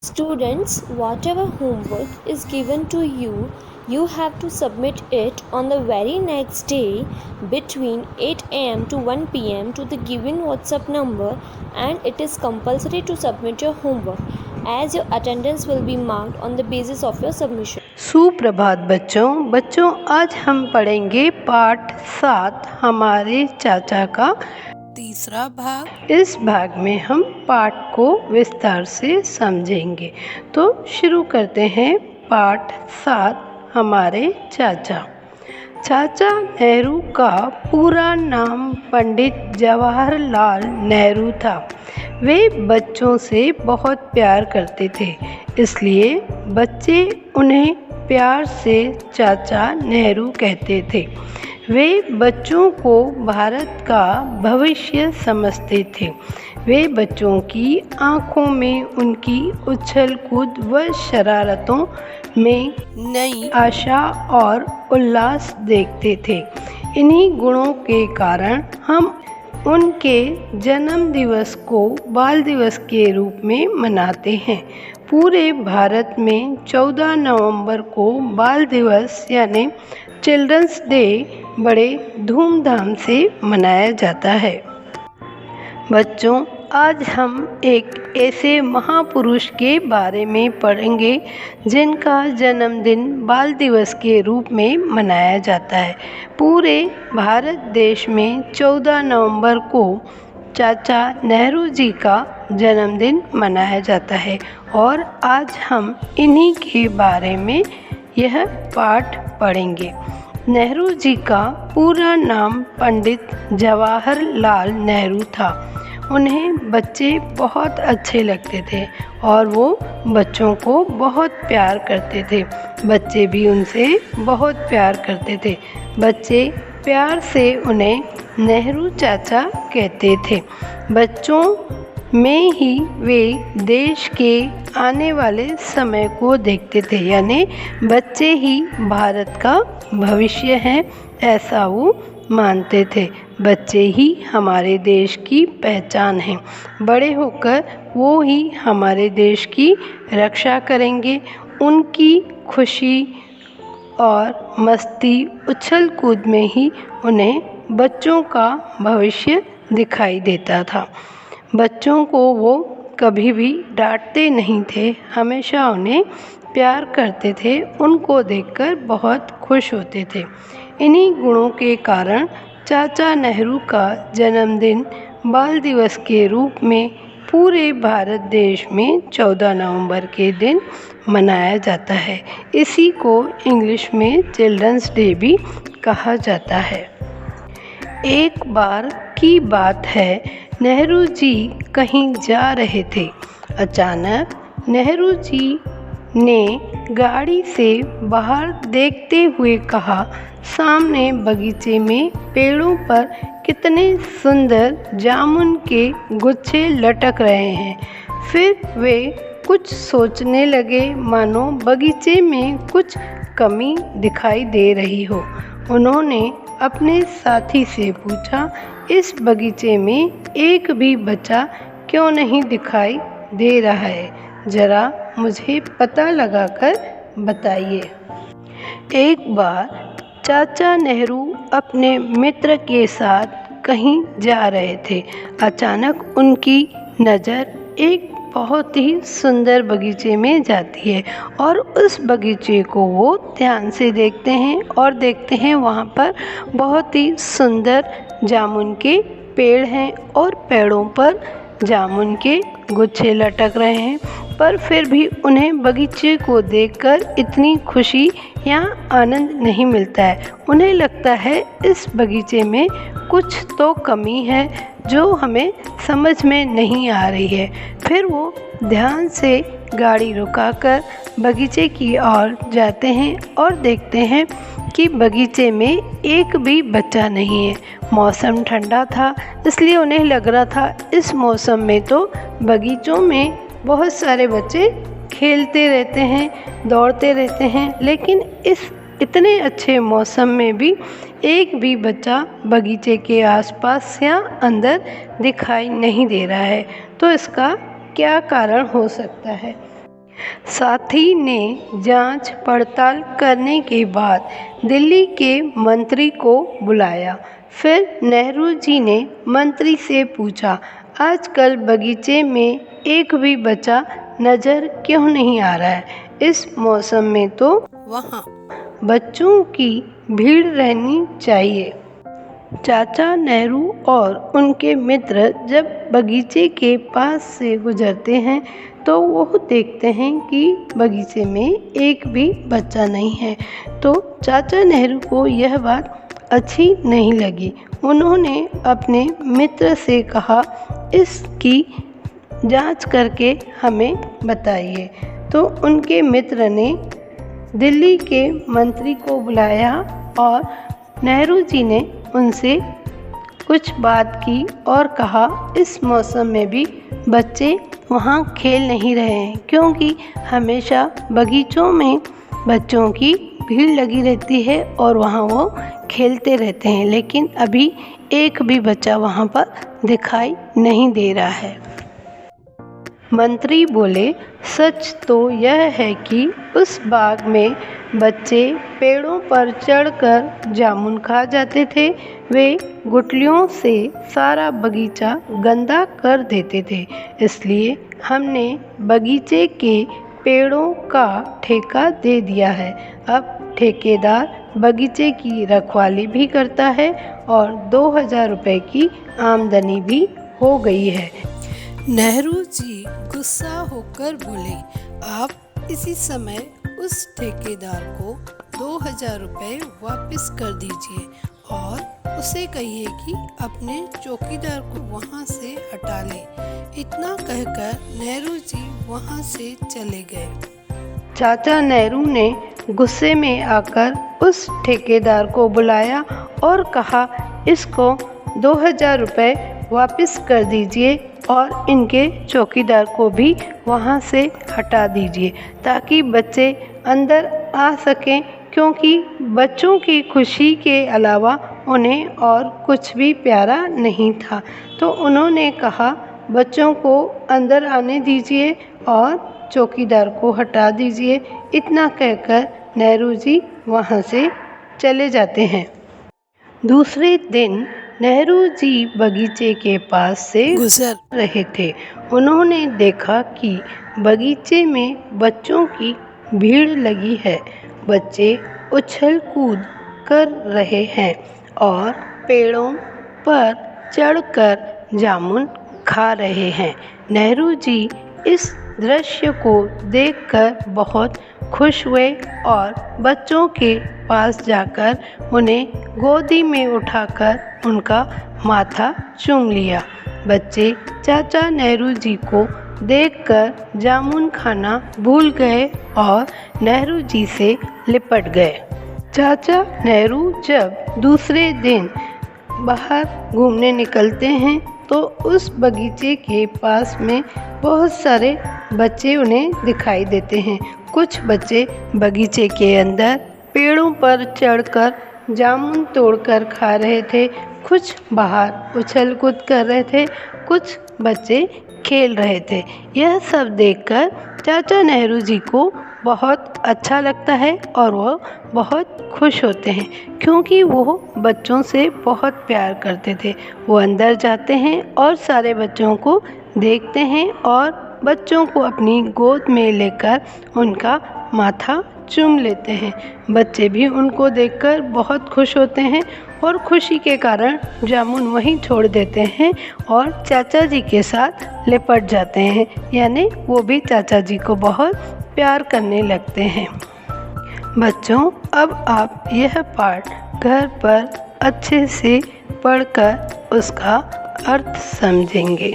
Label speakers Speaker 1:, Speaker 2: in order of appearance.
Speaker 1: Students, whatever homework is given to you, you have to submit it on the very next day between 8 am to 1 pm to the given WhatsApp number, and it is compulsory to submit your homework as your attendance will be marked on the basis of your submission.
Speaker 2: सुप्रभात बच्चों आज हम पढ़ेंगे पाठ 7 हमारे चाचा का तीसरा भाग। इस भाग में हम पाठ को विस्तार से समझेंगे। तो शुरू करते हैं। पाठ 7 हमारे चाचा। चाचा नेहरू का पूरा नाम पंडित जवाहरलाल नेहरू था। वे बच्चों से बहुत प्यार करते थे, इसलिए बच्चे उन्हें प्यार से चाचा नेहरू कहते थे। वे बच्चों को भारत का भविष्य समझते थे। वे बच्चों की आँखों में उनकी उछल कूद व शरारतों में नई आशा और उल्लास देखते थे। इन्हीं गुणों के कारण हम उनके जन्म दिवस को बाल दिवस के रूप में मनाते हैं। पूरे भारत में 14 नवंबर को बाल दिवस यानी चिल्ड्रंस डे बड़े धूमधाम से मनाया जाता है। बच्चों, आज हम एक ऐसे महापुरुष के बारे में पढ़ेंगे जिनका जन्मदिन बाल दिवस के रूप में मनाया जाता है। पूरे भारत देश में 14 नवंबर को चाचा नेहरू जी का जन्मदिन मनाया जाता है और आज हम इन्हीं के बारे में यह पाठ पढ़ेंगे। नेहरू जी का पूरा नाम पंडित जवाहरलाल नेहरू था। उन्हें बच्चे बहुत अच्छे लगते थे और वो बच्चों को बहुत प्यार करते थे। बच्चे भी उनसे बहुत प्यार करते थे। बच्चे प्यार से उन्हें नेहरू चाचा कहते थे। बच्चों में ही वे देश के आने वाले समय को देखते थे, यानी बच्चे ही भारत का भविष्य हैं, ऐसा वो मानते थे। बच्चे ही हमारे देश की पहचान हैं। बड़े होकर वो ही हमारे देश की रक्षा करेंगे। उनकी खुशी और मस्ती उछल कूद में ही उन्हें बच्चों का भविष्य दिखाई देता था। बच्चों को वो कभी भी डांटते नहीं थे, हमेशा उन्हें प्यार करते थे। उनको देखकर बहुत खुश होते थे। इन्हीं गुणों के कारण चाचा नेहरू का जन्मदिन बाल दिवस के रूप में पूरे भारत देश में 14 नवंबर के दिन मनाया जाता है। इसी को इंग्लिश में चिल्ड्रंस डे भी कहा जाता है। एक बार की बात है, नेहरू जी कहीं जा रहे थे। अचानक नेहरू जी ने गाड़ी से बाहर देखते हुए कहा, सामने बगीचे में पेड़ों पर कितने सुंदर जामुन के गुच्छे लटक रहे हैं। फिर वे कुछ सोचने लगे, मानो बगीचे में कुछ कमी दिखाई दे रही हो। उन्होंने अपने साथी से पूछा, इस बगीचे में एक भी बच्चा क्यों नहीं दिखाई दे रहा है? जरा मुझे पता लगाकर बताइए। एक बार चाचा नेहरू अपने मित्र के साथ कहीं जा रहे थे। अचानक उनकी नज़र एक बहुत ही सुंदर बगीचे में जाती है और उस बगीचे को वो ध्यान से देखते हैं और देखते हैं वहाँ पर बहुत ही सुंदर जामुन के पेड़ हैं और पेड़ों पर जामुन के गुच्छे लटक रहे हैं। पर फिर भी उन्हें बगीचे को देखकर इतनी खुशी या आनंद नहीं मिलता है। उन्हें लगता है इस बगीचे में कुछ तो कमी है जो हमें समझ में नहीं आ रही है। फिर वो ध्यान से गाड़ी रुकाकर बगीचे की ओर जाते हैं और देखते हैं कि बगीचे में एक भी बच्चा नहीं है। मौसम ठंडा था, इसलिए उन्हें लग रहा था इस मौसम में तो बगीचों में बहुत सारे बच्चे खेलते रहते हैं, दौड़ते रहते हैं, लेकिन इस इतने अच्छे मौसम में भी एक भी बच्चा बगीचे के आसपास या अंदर दिखाई नहीं दे रहा है। तो इसका क्या कारण हो सकता है? साथी ने जांच पड़ताल करने के बाद दिल्ली के मंत्री को बुलाया। फिर नेहरू जी ने मंत्री से पूछा, आजकल बगीचे में एक भी बच्चा नज़र क्यों नहीं आ रहा है? इस मौसम में तो वहाँ बच्चों की भीड़ रहनी चाहिए। चाचा नेहरू और उनके मित्र जब बगीचे के पास से गुजरते हैं तो वो देखते हैं कि बगीचे में एक भी बच्चा नहीं है। तो चाचा नेहरू को यह बात अच्छी नहीं लगी। उन्होंने अपने मित्र से कहा, इसकी जांच करके हमें बताइए। तो उनके मित्र ने दिल्ली के मंत्री को बुलाया और नेहरू जी ने उनसे कुछ बात की और कहा, इस मौसम में भी बच्चे वहाँ खेल नहीं रहे हैं, क्योंकि हमेशा बगीचों में बच्चों की भीड़ लगी रहती है और वहाँ वो खेलते रहते हैं, लेकिन अभी एक भी बच्चा वहाँ पर दिखाई नहीं दे रहा है। मंत्री बोले, सच तो यह है कि उस बाग में बच्चे पेड़ों पर चढ़कर जामुन खा जाते थे। वे गुठलियों से सारा बगीचा गंदा कर देते थे, इसलिए हमने बगीचे के पेड़ों का ठेका दे दिया है। अब ठेकेदार बगीचे की रखवाली भी करता है और 2000 रुपये की आमदनी भी हो गई है। नेहरू जी गुस्सा होकर बोले, आप इसी समय उस ठेकेदार को 2000 रुपये वापस कर दीजिए और उसे कहिए कि अपने चौकीदार को वहाँ से हटा ले। इतना कहकर नेहरू जी वहाँ से चले गए। चाचा नेहरू ने गुस्से में आकर उस ठेकेदार को बुलाया और कहा, इसको 2000 रुपये वापस कर दीजिए और इनके चौकीदार को भी वहाँ से हटा दीजिए ताकि बच्चे अंदर आ सकें, क्योंकि बच्चों की खुशी के अलावा उन्हें और कुछ भी प्यारा नहीं था। तो उन्होंने कहा, बच्चों को अंदर आने दीजिए और चौकीदार को हटा दीजिए। इतना कहकर नेहरू जी वहाँ से चले जाते हैं। दूसरे दिन नेहरू जी बगीचे के पास से गुजर रहे थे। उन्होंने देखा कि बगीचे में बच्चों की भीड़ लगी है। बच्चे उछल कूद कर रहे हैं और पेड़ों पर चढ़कर जामुन खा रहे हैं। नेहरू जी इस दृश्य को देखकर बहुत खुश हुए और बच्चों के पास जाकर उन्हें गोदी में उठाकर उनका माथा चूम लिया। बच्चे चाचा नेहरू जी को देखकर जामुन खाना भूल गए और नेहरू जी से लिपट गए। चाचा नेहरू जब दूसरे दिन बाहर घूमने निकलते हैं तो उस बगीचे के पास में बहुत सारे बच्चे उन्हें दिखाई देते हैं। कुछ बच्चे बगीचे के अंदर पेड़ों पर चढ़कर जामुन तोड़कर खा रहे थे, कुछ बाहर उछल कूद कर रहे थे, कुछ बच्चे खेल रहे थे। यह सब देखकर चाचा नेहरू जी को बहुत अच्छा लगता है और वो बहुत खुश होते हैं, क्योंकि वो बच्चों से बहुत प्यार करते थे। वो अंदर जाते हैं और सारे बच्चों को देखते हैं और बच्चों को अपनी गोद में लेकर उनका माथा चूम लेते हैं। बच्चे भी उनको देखकर बहुत खुश होते हैं और खुशी के कारण जामुन वहीं छोड़ देते हैं और चाचा जी के साथ लिपट जाते हैं, यानी वो भी चाचा जी को बहुत प्यार करने लगते हैं। बच्चों, अब आप यह पाठ घर पर अच्छे से पढ़कर उसका अर्थ समझेंगे।